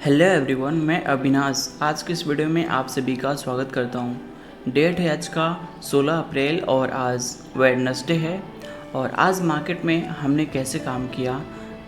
Hello everyone, मैं अविनाश। आज की इस वीडियो में आप सभी का स्वागत करता हूं। डेट है आज का 16 अप्रैल और आज वेडनेसडे है। और आज मार्केट में हमने कैसे काम किया,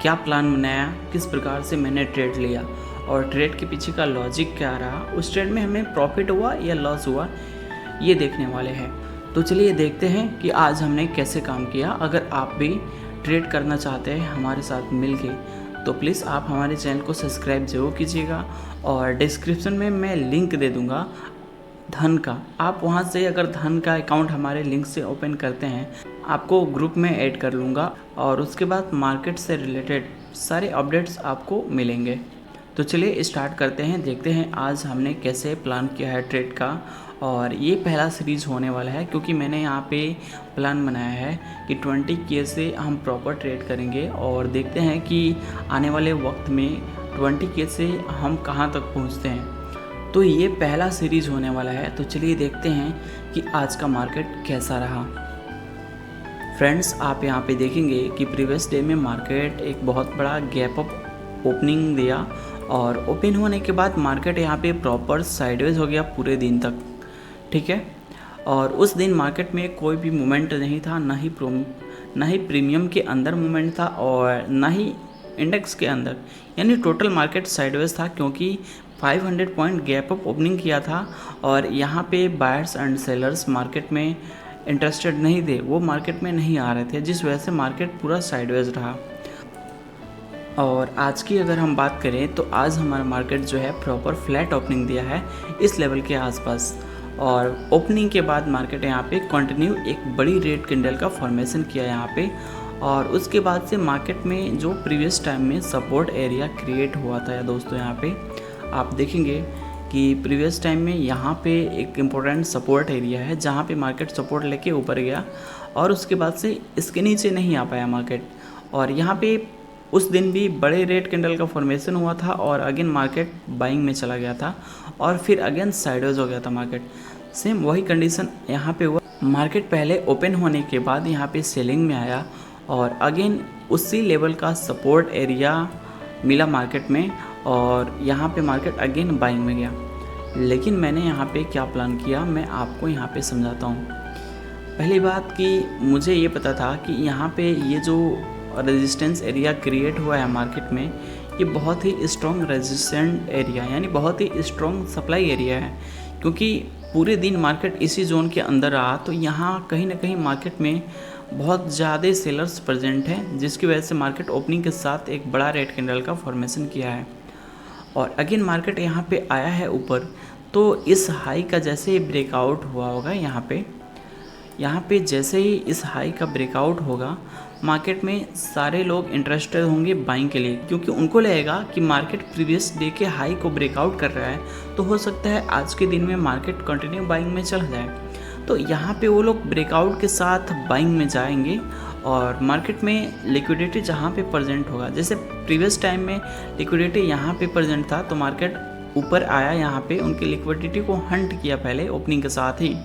क्या प्लान बनाया, किस प्रकार से मैंने ट्रेड लिया और ट्रेड के पीछे का लॉजिक क्या रहा, उस ट्रेड में हमें प्रॉफिट हुआ या लॉस हुआ, ये देखने वाले हैं। तो चलिए देखते हैं कि आज हमने कैसे काम किया। अगर आप भी ट्रेड करना चाहते हैं हमारे साथ मिलके, तो प्लीज़ आप हमारे चैनल को सब्सक्राइब जरूर कीजिएगा और डिस्क्रिप्शन में मैं लिंक दे दूँगा धन का। आप वहाँ से अगर धन का अकाउंट हमारे लिंक से ओपन करते हैं, आपको ग्रुप में ऐड कर लूँगा और उसके बाद मार्केट से रिलेटेड सारे अपडेट्स आपको मिलेंगे। तो चलिए स्टार्ट करते हैं, देखते हैं आज हमने कैसे प्लान किया है ट्रेड का। और ये पहला सीरीज़ होने वाला है क्योंकि मैंने यहाँ पे प्लान बनाया है कि 20K से हम प्रॉपर ट्रेड करेंगे और देखते हैं कि आने वाले वक्त में 20K से हम कहाँ तक पहुँचते हैं। तो ये पहला सीरीज़ होने वाला है। तो चलिए देखते हैं कि आज का मार्केट कैसा रहा। फ्रेंड्स, आप यहाँ पे देखेंगे कि प्रीवियस डे में मार्केट एक बहुत बड़ा गैप अप ओपनिंग दिया और ओपन होने के बाद मार्केट यहाँ पे प्रॉपर साइडवेज हो गया पूरे दिन तक, ठीक है। और उस दिन मार्केट में कोई भी मूवमेंट नहीं था, ना ही प्रीमियम के अंदर मूवमेंट था और ना ही इंडेक्स के अंदर, यानी टोटल मार्केट साइडवेज था क्योंकि 500 पॉइंट गैप अप ओपनिंग किया था और यहाँ पे बायर्स एंड सेलर्स मार्केट में इंटरेस्टेड नहीं थे, वो मार्केट में नहीं आ रहे थे, जिस वजह से मार्केट पूरा साइडवेज रहा। और आज की अगर हम बात करें तो आज हमारा मार्केट जो है प्रॉपर फ्लैट ओपनिंग दिया है इस लेवल के आसपास। और ओपनिंग के बाद मार्केट यहाँ पे कंटिन्यू एक बड़ी रेड कैंडल का फॉर्मेशन किया यहाँ पे। और उसके बाद से मार्केट में जो प्रीवियस टाइम में सपोर्ट एरिया क्रिएट हुआ था दोस्तों, यहाँ पे आप देखेंगे कि प्रीवियस टाइम में यहाँ पे एक इम्पोर्टेंट सपोर्ट एरिया है जहाँ पे मार्केट सपोर्ट लेके ऊपर गया और उसके बाद से इसके नीचे नहीं आ पाया मार्केट। और यहाँ पे उस दिन भी बड़े रेड कैंडल का फॉर्मेशन हुआ था और अगेन मार्केट बाइंग में चला गया था और फिर अगेन साइडवेज हो गया था मार्केट। सेम वही कंडीशन यहाँ पे हुआ। मार्केट पहले ओपन होने के बाद यहाँ पे सेलिंग में आया और अगेन उसी लेवल का सपोर्ट एरिया मिला मार्केट में और यहाँ पे मार्केट अगेन बाइंग में गया। लेकिन मैंने यहाँ पे क्या प्लान किया, मैं आपको यहाँ पे समझाता हूँ। पहली बात कि मुझे ये पता था कि यहाँ पे ये जो रेजिस्टेंस एरिया क्रिएट हुआ है मार्केट में, ये बहुत ही स्ट्रॉन्ग रेजिस्टेंट एरिया यानी बहुत ही स्ट्रॉन्ग सप्लाई एरिया है क्योंकि पूरे दिन मार्केट इसी जोन के अंदर रहा। तो यहाँ कहीं ना कहीं मार्केट में बहुत ज़्यादा सेलर्स प्रेजेंट हैं, जिसकी वजह से मार्केट ओपनिंग के साथ एक बड़ा रेड कैंडल का फॉर्मेशन किया है। और अगेन मार्केट यहाँ पे आया है ऊपर। तो इस हाई का जैसे ही ब्रेकआउट हुआ होगा यहाँ पे जैसे ही इस हाई का ब्रेकआउट होगा, मार्केट में सारे लोग इंटरेस्टेड होंगे बाइंग के लिए क्योंकि उनको लगेगा कि मार्केट प्रीवियस डे के हाई को ब्रेकआउट कर रहा है, तो हो सकता है आज के दिन में मार्केट कंटिन्यू बाइंग में चला जाए। तो यहाँ पे वो लोग ब्रेकआउट के साथ बाइंग में जाएंगे और मार्केट में लिक्विडिटी जहाँ पे प्रेजेंट होगा, जैसे प्रीवियस टाइम में लिक्विडिटी यहाँ पे प्रेजेंट था तो मार्केट ऊपर आया, यहाँ पे उनकी लिक्विडिटी को हंट किया पहले ओपनिंग के साथ ही,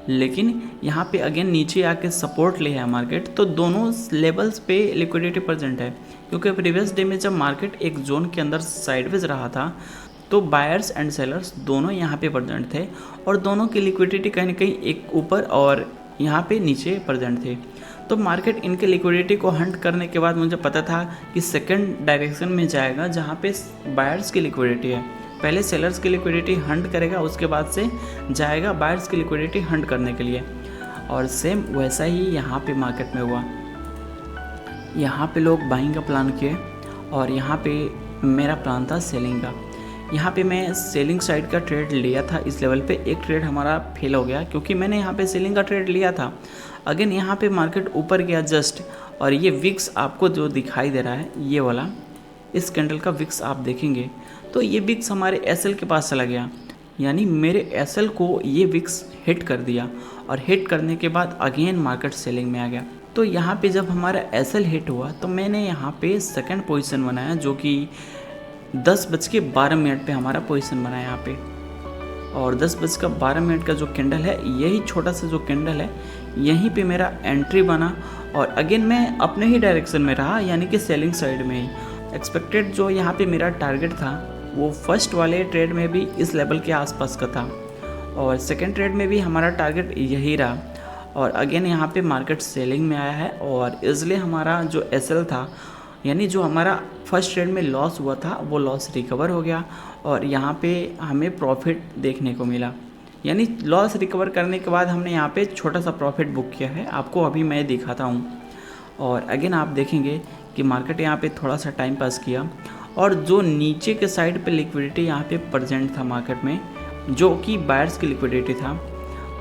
लेकिन यहाँ पे अगेन नीचे आके सपोर्ट ले है मार्केट। तो दोनों लेवल्स पे लिक्विडिटी प्रेजेंट है क्योंकि प्रीवियस डे में जब मार्केट एक जोन के अंदर साइडवेज रहा था तो बायर्स एंड सेलर्स दोनों यहाँ पे प्रेजेंट थे और दोनों की लिक्विडिटी कहीं ना कहीं एक ऊपर और यहाँ पे नीचे प्रेजेंट थे। तो मार्केट इनके लिक्विडिटी को हंट करने के बाद मुझे पता था कि सेकेंड डायरेक्शन में जाएगा जहाँ पे बायर्स की लिक्विडिटी है। पहले सेलर्स की लिक्विडिटी हंट करेगा, उसके बाद से जाएगा बायर्स की लिक्विडिटी हंट करने के लिए। और सेम वैसा ही यहाँ पे मार्केट में हुआ। यहाँ पे लोग बाइंग का प्लान किए और यहाँ पे मेरा प्लान था सेलिंग का। यहाँ पे मैं सेलिंग साइड का ट्रेड लिया था इस लेवल पे। एक ट्रेड हमारा फेल हो गया क्योंकि मैंने यहाँ पे सेलिंग का ट्रेड लिया था। अगेन यहाँ पे मार्केट ऊपर गया जस्ट, और ये विक्स आपको जो दिखाई दे रहा है ये वाला, इस कैंडल का विक्स आप देखेंगे तो ये विक्स हमारे एसएल के पास चला गया, यानी मेरे एसएल को ये विक्स हिट कर दिया और हिट करने के बाद अगेन मार्केट सेलिंग में आ गया। तो यहाँ पे जब हमारा एसएल हिट हुआ तो मैंने यहाँ पे सेकंड पोजीशन बनाया जो कि 10:12 पे हमारा पोजीशन बनाया यहाँ पे। और 10:12 का जो कैंडल है, यही छोटा सा जो कैंडल है, यहीं पे मेरा एंट्री बना और अगेन मैं अपने ही डायरेक्शन में रहा, यानी कि सेलिंग साइड में ही। एक्सपेक्टेड जो यहाँ पे मेरा टारगेट था वो फर्स्ट वाले ट्रेड में भी इस लेवल के आसपास का था और सेकंड ट्रेड में भी हमारा टारगेट यही रहा। और अगेन यहाँ पे मार्केट सेलिंग में आया है और इसलिए हमारा जो एसएल था, यानी जो हमारा फर्स्ट ट्रेड में लॉस हुआ था, वो लॉस रिकवर हो गया और यहाँ पे हमें प्रॉफिट देखने को मिला। यानी लॉस रिकवर करने के बाद हमने यहाँ पे छोटा सा प्रॉफिट बुक किया है, आपको अभी मैं दिखाता हूँ। और अगेन आप देखेंगे कि मार्केट यहाँ पे थोड़ा सा टाइम पास किया और जो नीचे के साइड पे लिक्विडिटी यहाँ पे प्रेजेंट था मार्केट में, जो कि बायर्स की लिक्विडिटी था,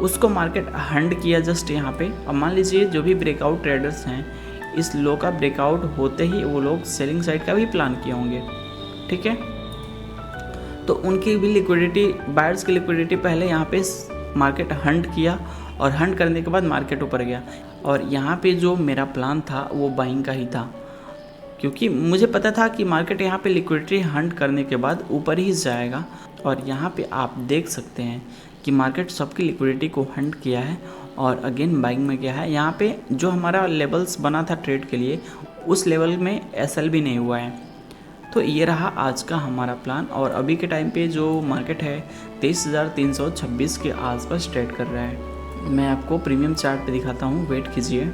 उसको मार्केट हंड किया जस्ट यहाँ पे। अब मान लीजिए जो भी ब्रेकआउट ट्रेडर्स हैं, इस लो का ब्रेकआउट होते ही वो लोग सेलिंग साइड का भी प्लान किए होंगे, ठीक है। तो उनकी भी लिक्विडिटी, बायर्स की लिक्विडिटी पहले यहाँ पे मार्केट हंड किया और हंड करने के बाद मार्केट ऊपर गया। और यहाँ पे जो मेरा प्लान था वो बाइंग का ही था, क्योंकि मुझे पता था कि मार्केट यहाँ पे लिक्विडिटी हंड करने के बाद ऊपर ही जाएगा। और यहाँ पे आप देख सकते हैं कि मार्केट सबकी लिक्विडिटी को हंड किया है और अगेन बाइंग में गया है। यहाँ पे जो हमारा लेवल्स बना था ट्रेड के लिए, उस लेवल में एसएल भी नहीं हुआ है। तो ये रहा आज का हमारा प्लान। और अभी के टाइम पे जो मार्केट है 23,326 के आसपास ट्रेड कर रहा है। मैं आपको प्रीमियम चार्ट पे दिखाता हूँ, वेट कीजिए।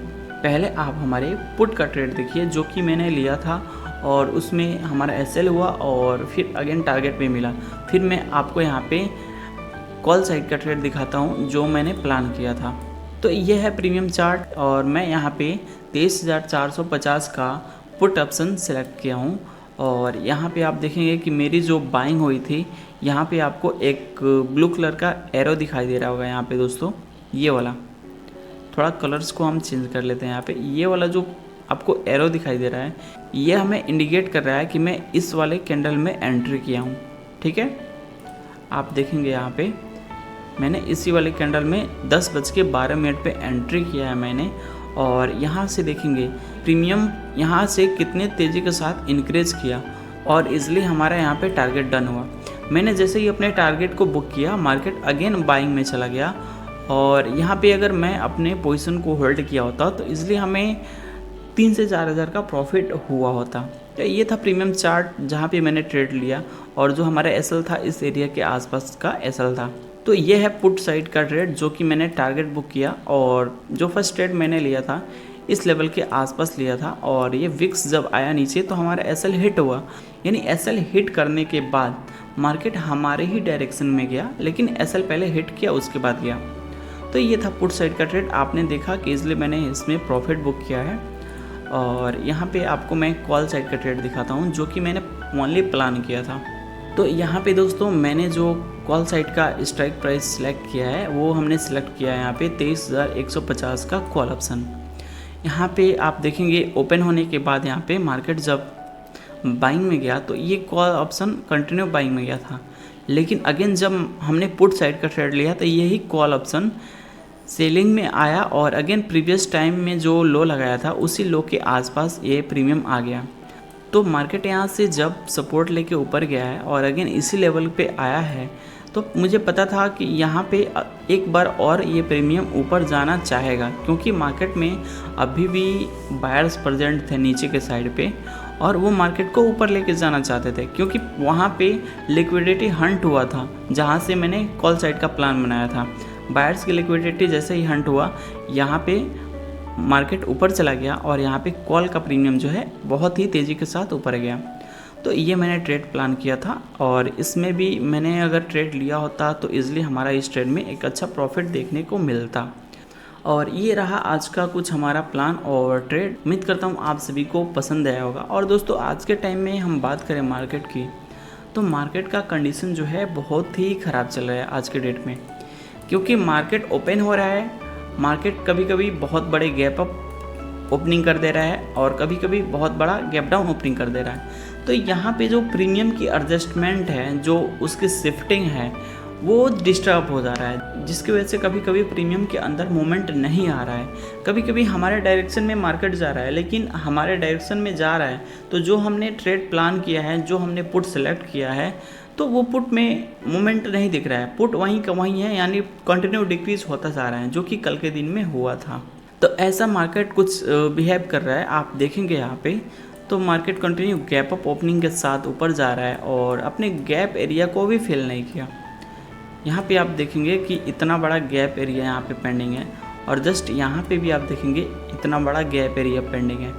पहले आप हमारे पुट का ट्रेड देखिए जो कि मैंने लिया था और उसमें हमारा एसएल हुआ और फिर अगेन टारगेट पे मिला। फिर मैं आपको यहाँ पे कॉल साइड का ट्रेड दिखाता हूँ जो मैंने प्लान किया था। तो ये है प्रीमियम चार्ट और मैं यहाँ पे 23,450 का पुट ऑप्शन सेलेक्ट किया हूँ। और यहाँ पे आप देखेंगे कि मेरी जो बाइंग हुई थी, यहाँ पे आपको एक ब्लू कलर का एरो दिखाई दे रहा होगा यहाँ पे दोस्तों, ये वाला। थोड़ा कलर्स को हम चेंज कर लेते हैं। यहाँ पे ये वाला जो आपको एरो दिखाई दे रहा है, ये हमें इंडिकेट कर रहा है कि मैं इस वाले कैंडल में एंट्री किया हूँ, ठीक है। आप देखेंगे यहाँ पे मैंने इसी वाले कैंडल में 10:12 पे एंट्री किया है मैंने। और यहाँ से देखेंगे प्रीमियम यहाँ से कितने तेज़ी के साथ इंक्रीज किया और इसलिए हमारा यहाँ पे टारगेट डन हुआ। मैंने जैसे ही अपने टारगेट को बुक किया, मार्केट अगेन बाइंग में चला गया और यहाँ पे अगर मैं अपने पोजीशन को होल्ड किया होता तो इसलिए हमें 3 से 4 हज़ार का प्रॉफिट हुआ होता। तो ये था प्रीमियम चार्ट जहाँ पे मैंने ट्रेड लिया और जो हमारा एसएल था इस एरिया के आसपास का एसएल था। तो ये है पुट साइड का ट्रेड जो कि मैंने टारगेट बुक किया और जो फर्स्ट ट्रेड मैंने लिया था इस लेवल के आसपास लिया था। और ये विक्स जब आया नीचे तो हमारा एसएल हिट हुआ, यानी एसएल हिट करने के बाद मार्केट हमारे ही डायरेक्शन में गया, लेकिन एसएल पहले हिट किया उसके बाद गया। तो ये था पुट साइड का ट्रेड। आपने देखा कि इसलिए मैंने इसमें प्रॉफिट बुक किया है। और यहाँ पे आपको मैं कॉल साइड का ट्रेड दिखाता हूँ जो कि मैंने ओनली प्लान किया था। तो यहाँ पे दोस्तों मैंने जो कॉल साइड का स्ट्राइक प्राइस सिलेक्ट किया है वो हमने सिलेक्ट किया है यहाँ पे 23,150 का कॉल ऑप्शन। यहाँ पे आप देखेंगे ओपन होने के बाद यहाँ पे मार्केट जब बाइंग में गया तो ये कॉल ऑप्शन कंटिन्यू बाइंग में गया था, लेकिन अगेन जब हमने पुट साइड का ट्रेड लिया तो यही कॉल ऑप्शन सेलिंग में आया और अगेन प्रीवियस टाइम में जो लो लगाया था उसी लो के आसपास ये प्रीमियम आ गया। तो मार्केट यहाँ से जब सपोर्ट लेके ऊपर गया है और अगेन इसी लेवल पे आया है तो मुझे पता था कि यहाँ पे एक बार और ये प्रीमियम ऊपर जाना चाहेगा, क्योंकि मार्केट में अभी भी बायर्स प्रेजेंट थे नीचे के साइड पे और वो मार्केट को ऊपर लेके जाना चाहते थे, क्योंकि वहाँ पे लिक्विडिटी हंट हुआ था जहाँ से मैंने कॉल साइड का प्लान बनाया था। बायर्स की लिक्विडिटी जैसे ही हंट हुआ यहाँ पे मार्केट ऊपर चला गया और यहाँ पे कॉल का प्रीमियम जो है बहुत ही तेज़ी के साथ ऊपर गया। तो ये मैंने ट्रेड प्लान किया था और इसमें भी मैंने अगर ट्रेड लिया होता तो इसलिए हमारा इस ट्रेड में एक अच्छा प्रॉफिट देखने को मिलता। और ये रहा आज का कुछ हमारा प्लान और ट्रेड। उम्मीद करता हूँ आप सभी को पसंद आया होगा। और दोस्तों आज के टाइम में हम बात करें मार्केट की, तो मार्केट का कंडीशन जो है बहुत ही ख़राब चल रहा है आज के डेट में, क्योंकि मार्केट ओपन हो रहा है, मार्केट कभी कभी बहुत बड़े गैप अप ओपनिंग कर दे रहा है और कभी कभी बहुत बड़ा गैप डाउन ओपनिंग कर दे रहा है। तो यहाँ पे जो प्रीमियम की एडजस्टमेंट है, जो उसकी शिफ्टिंग है, वो डिस्टर्ब हो जा रहा है, जिसकी वजह से कभी कभी प्रीमियम के अंदर मूवमेंट नहीं आ रहा है। कभी कभी हमारे डायरेक्शन में मार्केट जा रहा है, लेकिन हमारे डायरेक्शन में जा रहा है तो जो हमने ट्रेड प्लान किया है, जो हमने पुट सेलेक्ट किया है, तो वो पुट में मूवमेंट नहीं दिख रहा है। पुट वहीं का वहीं है, यानी कंटिन्यू डिक्रीज होता जा रहा है, जो कि कल के दिन में हुआ था। तो ऐसा मार्केट कुछ बिहेव कर रहा है। आप देखेंगे यहाँ पे तो market continue gap up opening के साथ ऊपर जा रहा है और अपने गैप एरिया को भी फिल नहीं किया। यहाँ पे आप देखेंगे कि इतना बड़ा गैप एरिया यहाँ पे पेंडिंग है और जस्ट यहाँ पे भी आप देखेंगे इतना बड़ा गैप एरिया पेंडिंग है।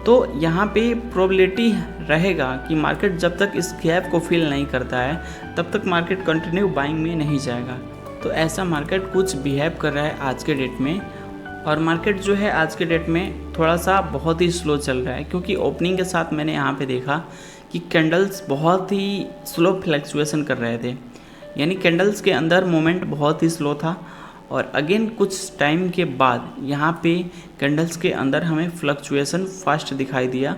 तो यहाँ पे प्रोबेबिलिटी रहेगा कि मार्केट जब तक इस गैप को फिल नहीं करता है तब तक मार्केट कंटिन्यू बाइंग में नहीं जाएगा। तो ऐसा मार्केट कुछ बिहेव कर रहा है आज के डेट में। और मार्केट जो है आज के डेट में थोड़ा सा बहुत ही स्लो चल रहा है, क्योंकि ओपनिंग के साथ मैंने यहाँ पे देखा कि कैंडल्स बहुत ही स्लो फ्लक्चुएशन कर रहे थे, यानी कैंडल्स के अंदर मोमेंट बहुत ही स्लो था। और अगेन कुछ टाइम के बाद यहाँ पे कैंडल्स के अंदर हमें फ्लक्चुएशन फास्ट दिखाई दिया,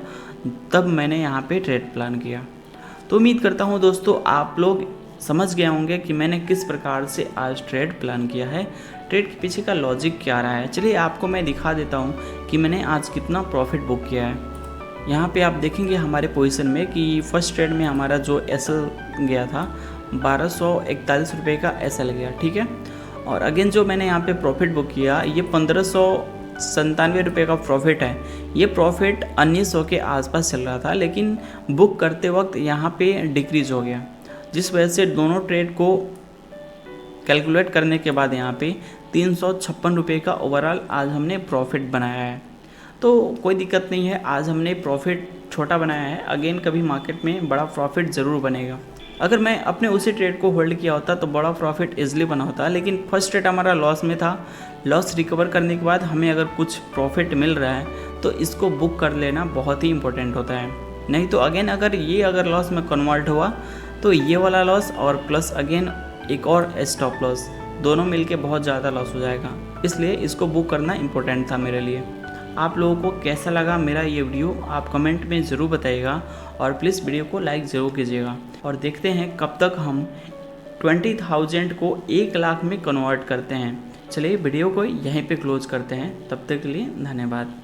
तब मैंने यहाँ पे ट्रेड प्लान किया। तो उम्मीद करता हूँ दोस्तों आप लोग समझ गए होंगे कि मैंने किस प्रकार से आज ट्रेड प्लान किया है, ट्रेड के पीछे का लॉजिक क्या रहा है। चलिए आपको मैं दिखा देता हूँ कि मैंने आज कितना प्रॉफिट बुक किया है। यहाँ पे आप देखेंगे हमारे पोजीशन में कि फर्स्ट ट्रेड में हमारा जो एसएल गया था 1241 रुपये का एसएल गया, ठीक है। और अगेन जो मैंने यहाँ पे प्रॉफिट बुक किया ये 1597 रुपये का प्रॉफिट है। ये प्रॉफिट 1900 के आसपास चल रहा था, लेकिन बुक करते वक्त यहाँ पे डिक्रीज़ हो गया, जिस वजह से दोनों ट्रेड को कैलकुलेट करने के बाद यहाँ पे 356 रुपये का ओवरऑल आज हमने प्रॉफिट बनाया है। तो कोई दिक्कत नहीं है, आज हमने प्रॉफिट छोटा बनाया है, अगेन कभी मार्केट में बड़ा प्रॉफिट ज़रूर बनेगा। अगर मैं अपने उसी ट्रेड को होल्ड किया होता तो बड़ा प्रॉफिट इजीली बना होता, लेकिन फर्स्ट ट्रेड हमारा लॉस में था। लॉस रिकवर करने के बाद हमें अगर कुछ प्रॉफिट मिल रहा है तो इसको बुक कर लेना बहुत ही इंपॉर्टेंट होता है। नहीं तो अगेन अगर लॉस में कन्वर्ट हुआ तो ये वाला लॉस और प्लस अगेन एक और स्टॉप लॉस दोनों मिलके बहुत ज़्यादा लॉस हो जाएगा। इसलिए इसको बुक करना इम्पोर्टेंट था मेरे लिए। आप लोगों को कैसा लगा मेरा ये वीडियो आप कमेंट में ज़रूर बताइएगा और प्लीज़ वीडियो को लाइक ज़रूर कीजिएगा। और देखते हैं कब तक हम 20,000 को 1 लाख में कन्वर्ट करते हैं। चलिए वीडियो को यहीं पे क्लोज करते हैं, तब तक के लिए धन्यवाद।